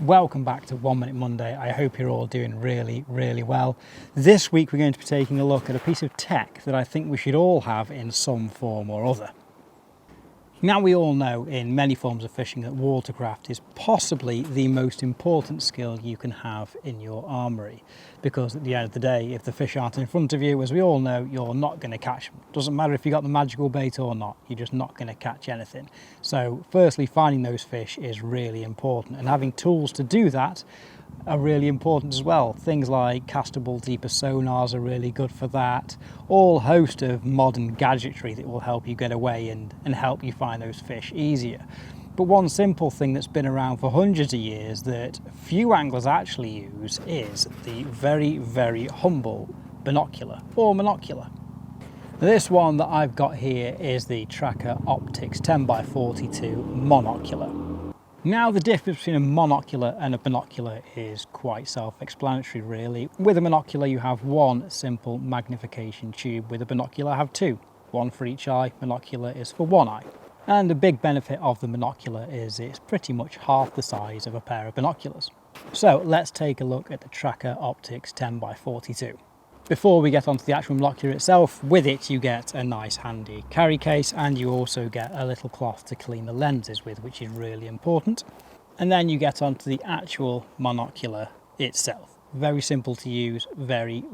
Welcome back to 1 Minute Monday. I hope you're all doing really well. This week we're going to be taking a look at a piece of tech that I think we should all have in some form or other. Now, we all know in many forms of fishing that watercraft is possibly the most important skill you can have in your armoury, because at the end of the day, if the fish aren't in front of you, as we all know, you're not going to catch them. Doesn't matter if you got the magical bait or not, you're just not going to catch anything. So firstly, finding those fish is really important, and having tools to do that are really important as well. Things like castable deeper sonars are really good for that. All host of modern gadgetry that will help you get away and help you find those fish easier. But one simple thing that's been around for hundreds of years that few anglers actually use is the very humble binocular or monocular. This one that I've got here is the Trakker Optics 10x42 Monocular. Now, the difference between a monocular and a binocular is quite self-explanatory really. With a monocular you have one simple magnification tube, with a binocular I have two. One for each eye, monocular is for one eye. And the big benefit of the monocular is it's pretty much half the size of a pair of binoculars. So let's take a look at the Trakker Optics 10x42. Before we get onto the actual monocular itself, with it you get a nice handy carry case, and you also get a little cloth to clean the lenses with, which is really important. And then you get onto the actual monocular itself. Very simple to use, very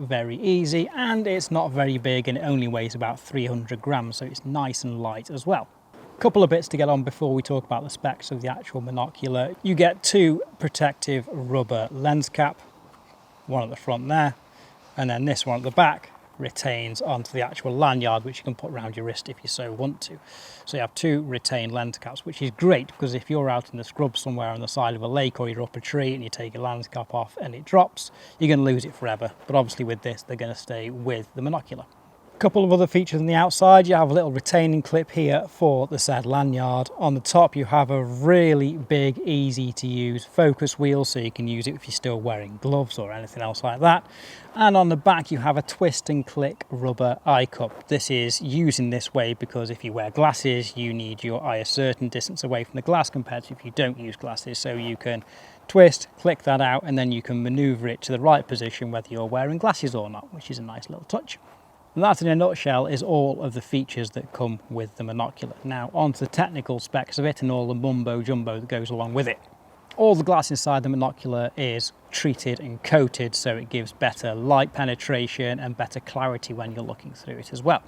easy, and it's not very big and it only weighs about 300 grams, so it's nice and light as well. Couple of bits to get on before we talk about the specs of the actual monocular. You get two protective rubber lens cap, one at the front there, and then this one at the back retains onto the actual lanyard, which you can put around your wrist if you so want to. So you have two retained lens caps, which is great because if you're out in the scrub somewhere on the side of a lake, or you're up a tree and you take a lens cap off and it drops, you're going to lose it forever. But obviously with this, they're going to stay with the monocular. Couple of other features on the outside. You have a little retaining clip here for the said lanyard. On the top you have a really big, easy to use focus wheel, so you can use it if you're still wearing gloves or anything else like that. And on the back you have a twist and click rubber eye cup. This is used in this way because if you wear glasses you need your eye a certain distance away from the glass compared to if you don't use glasses, so you can twist, click that out, and then you can maneuver it to the right position whether you're wearing glasses or not, which is a nice little touch. And that in a nutshell is all of the features that come with the monocular. Now onto the technical specs of it and all the mumbo jumbo that goes along with it. All the glass inside the monocular is treated and coated, so it gives better light penetration and better clarity when you're looking through it as well.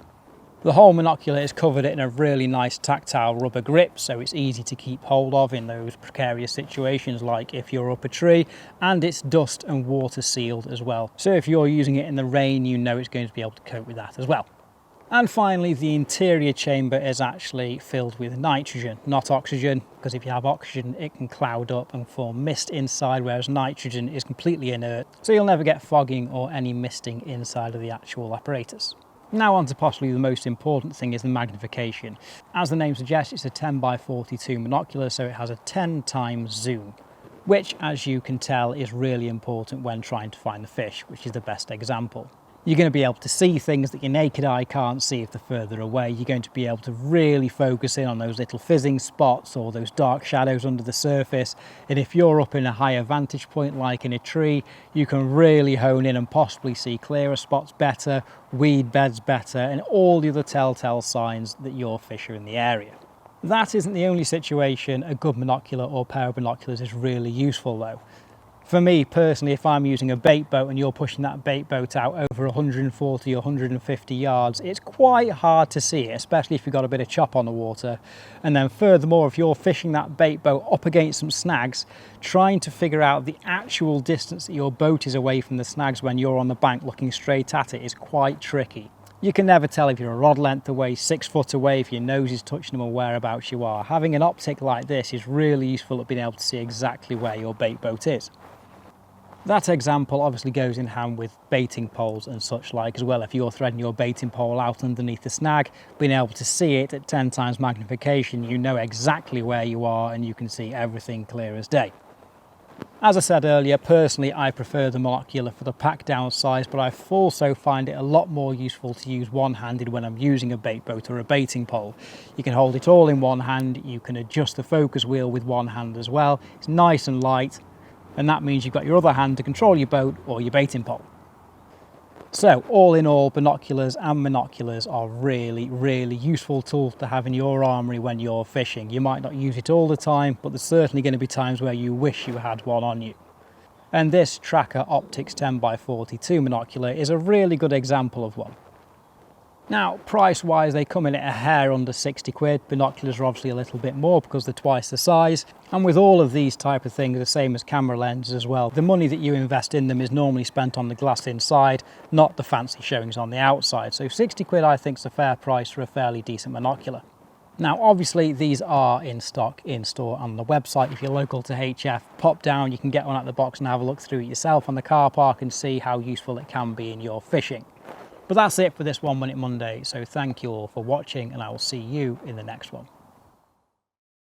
The whole monocular is covered in a really nice tactile rubber grip, so it's easy to keep hold of in those precarious situations like if you're up a tree, and it's dust and water sealed as well. So if you're using it in the rain, you know it's going to be able to cope with that as well. And finally, the interior chamber is actually filled with nitrogen, not oxygen, because if you have oxygen it can cloud up and form mist inside, whereas nitrogen is completely inert, so you'll never get fogging or any misting inside of the actual apparatus. Now on to possibly the most important thing, is the magnification. As the name suggests, it's a 10x42 monocular, so it has a 10 times zoom, which as you can tell is really important when trying to find the fish, which is the best example. You're going to be able to see things that your naked eye can't see if they're further away. You're going to be able to really focus in on those little fizzing spots or those dark shadows under the surface. And if you're up in a higher vantage point like in a tree, you can really hone in and possibly see clearer spots better, weed beds better, and all the other telltale signs that your fish are in the area. That isn't the only situation a good monocular or pair of binoculars is really useful though. For me personally, if I'm using a bait boat and you're pushing that bait boat out over 140 or 150 yards, it's quite hard to see it, especially if you've got a bit of chop on the water. And then furthermore, if you're fishing that bait boat up against some snags, trying to figure out the actual distance that your boat is away from the snags when you're on the bank looking straight at it is quite tricky. You can never tell if you're a rod length away, 6 foot away, if your nose is touching them or whereabouts you are. Having an optic like this is really useful at being able to see exactly where your bait boat is. That example obviously goes in hand with baiting poles and such like as well. If you're threading your baiting pole out underneath the snag, being able to see it at 10 times magnification, you know exactly where you are and you can see everything clear as day. As I said earlier, personally I prefer the monocular for the pack down size, but I also find it a lot more useful to use one-handed when I'm using a bait boat or a baiting pole. You can hold it all in one hand, you can adjust the focus wheel with one hand as well. It's nice and light, and that means you've got your other hand to control your boat or your baiting pole. So all in all, binoculars and monoculars are really useful tools to have in your armoury when you're fishing. You might not use it all the time, but there's certainly going to be times where you wish you had one on you. And this Trakker Optics 10x42 monocular is a really good example of one. Now, price-wise, they come in at a hair under 60 quid. Binoculars are obviously a little bit more because they're twice the size. And with all of these type of things, the same as camera lenses as well, the money that you invest in them is normally spent on the glass inside, not the fancy showings on the outside. So 60 quid, I think, is a fair price for a fairly decent monocular. Now, obviously, these are in stock in-store on the website. If you're local to HF, pop down, you can get one out of the box and have a look through it yourself on the car park and see how useful it can be in your fishing. But that's it for this 1 Minute Monday, so thank you all for watching and I will see you in the next one.